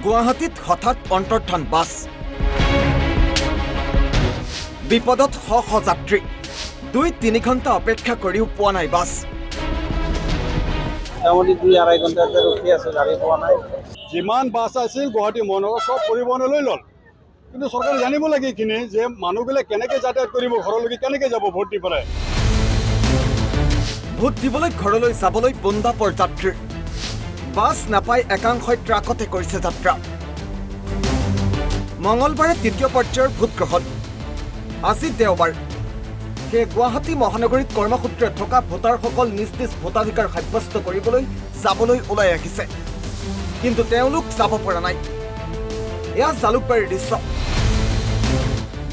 গুৱাহাটীত হঠাৎ অন্তৰ্ধান বাছ বিপদত শ শ যাত্ৰী 2-3 ঘণ্টা অপেক্ষা কৰিও পোৱা নাই বাছ মোটামুটি 2-2.5 ঘণ্টাতে ৰখি আছে গাড়ী পোৱা নাই যিমান বাছ আছিল গুৱাহাটী মহানগৰ সব পৰিবহণলৈ ল'ল কিন্তু চৰকাৰে জানিব লাগে কিনে যে মানুহবিলাক কেনেকৈ যাতায়াত কৰিব ঘৰলৈকে কেনেকৈ যাব ভোট দি পেলাই ভোট দিবলৈ ঘৰলৈ যাবলৈ বন্দাপৰ যাত্ৰী বাছ নাপায় একাংশই ট্ৰাকতে কৰিছে যাত্ৰা মঙলবাৰে তৃতীয় পৰ্যায়ৰ ভোট গ্ৰহণ আজি দেওবাৰ সেই গুৱাহাটী মহানগৰীত কৰ্মসূত্ৰে থকা ভোটাৰসকল নিজ নিজ ভোটাধিকাৰ সাব্যস্ত কৰিবলৈ যাবলৈ ওলাই আহিছে কিন্তু তেওঁলোক যাব পৰা নাই এয়া জালুকবাৰীৰ দৃশ্য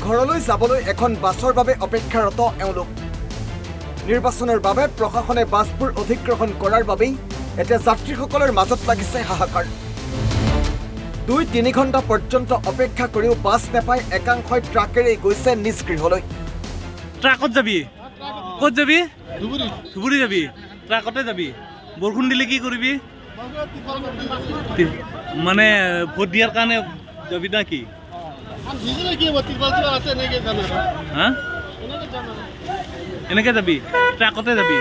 ঘৰলৈ যাবলৈ এখন বাছৰ বাবে অপেক্ষাৰত এওঁলোক নিৰ্বাচনৰ বাবে প্ৰশাসনে বাছবোৰ অধিগ্ৰহণ কৰাৰ বাবেই এতিয়া যাত্ৰীসকলৰ মাজত লাগিছে হাহাকাৰ 2-3 ঘণ্টা পৰ্যন্ত অপেক্ষা কৰিও বাছ নাপায় একাংশই ট্ৰাকেৰে গৈছে নিজ গৃহলৈ ট্ৰাকত যাবি ক'ত যাবি ধুবুৰী যাবি ট্ৰাকতে যাবি বৰষুণ দিলে কি কৰিবি মানে ভোট দিয়াৰ কাৰণে যাবি না কি এনেকে যাবি ট্ৰাকতে যাবি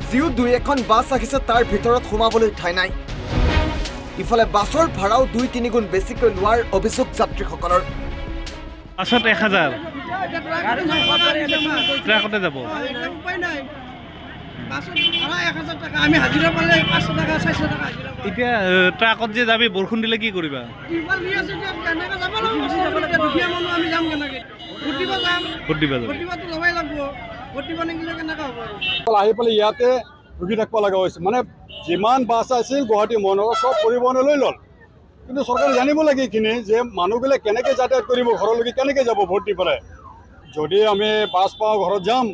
যিও 2-1খন বাছ আহিছে তাৰ ভিতৰত সোমাবলৈ ঠাই নাই ইফালে বাছৰ ভাড়াও 2-3 গুণ বেছিকৈ লোৱাৰ অভিযোগ যাত্ৰীসকলৰ বাছত 1000 ট্ৰাকতে যাব এতিয়া ট্ৰাকত যে যাবি বৰষুণ দিলে কি কৰিবা আহি পেলাই ইয়াতে ৰখি থাকিব লগা হৈছে মানে যিমান বাছ আছিল গুৱাহাটী মহানগৰ সব পৰিবহণলৈ ল'ল কিন্তু চৰকাৰে জানিব লাগে কিনে যে মানুহবিলাক কেনেকৈ যাতায়াত কৰিব ঘৰলৈকে কেনেকৈ যাব ভোট দি পেলাই যদি আমি বাছ পাওঁ ঘৰত যাম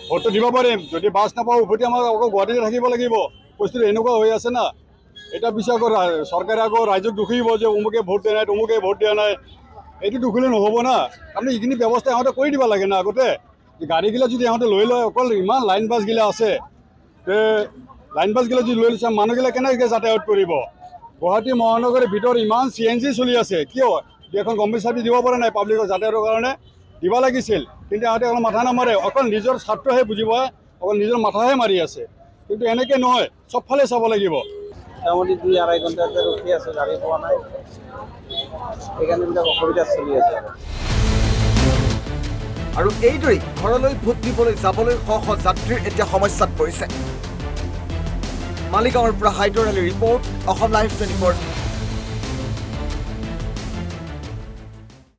ভোটটো দিব পাৰিম যদি বাছ নাপাওঁ উভতি আমাক আকৌ গুৱাহাটীতে থাকিব লাগিব পৰিস্থিতি এনেকুৱা হৈ আছে না এটা পিছত আকৌ চৰকাৰে আকৌ ৰাইজক দুখিব যে অমুকে ভোট দিয়া নাই তমুকে ভোট দিয়া নাই এইটো দুখিলে নহ'ব না আপুনি এইখিনি ব্যৱস্থা ইহঁতে কৰি দিব লাগে না আগতে গাড়ীগিলা যদি ইহঁতে লৈ লয় অকল ইমান লাইন বাছগিলা আছে লাইন বাছগিলা যদি লৈ লৈছে মানুহগিলা কেনেকৈ যাতায়াত কৰিব গুৱাহাটী মহানগৰীৰ ভিতৰত ইমান CNG চলি আছে কিয় এখন গভৰ্ণমেণ্ট চাৰ্ভিচ দিব পৰা নাই পাব্লিকৰ যাতায়াতৰ কাৰণে দিব লাগিছিল কিন্তু ইহঁতে অকল মাথা নামাৰে অকল নিজৰ স্বাৰ্থহে বুজিব অকল নিজৰ মাথাহে মাৰি আছে কিন্তু এনেকৈ নহয় চবফালে চাব লাগিব মোটামুটি 2-2.5 ঘণ্টাতে ৰখি আছে গাড়ী পোৱা নাই সেইকাৰণে বিলাক অসুবিধা চলি আছে আৰু এইদৰে ঘৰলৈ ভোট দিবলৈ যাবলৈ শ শ যাত্ৰীৰ এতিয়া সমস্যাত পৰিছে মালিগাঁৱৰ পৰা হাইদৰ আলী ৰিপৰ্ট অসম লাইভ 24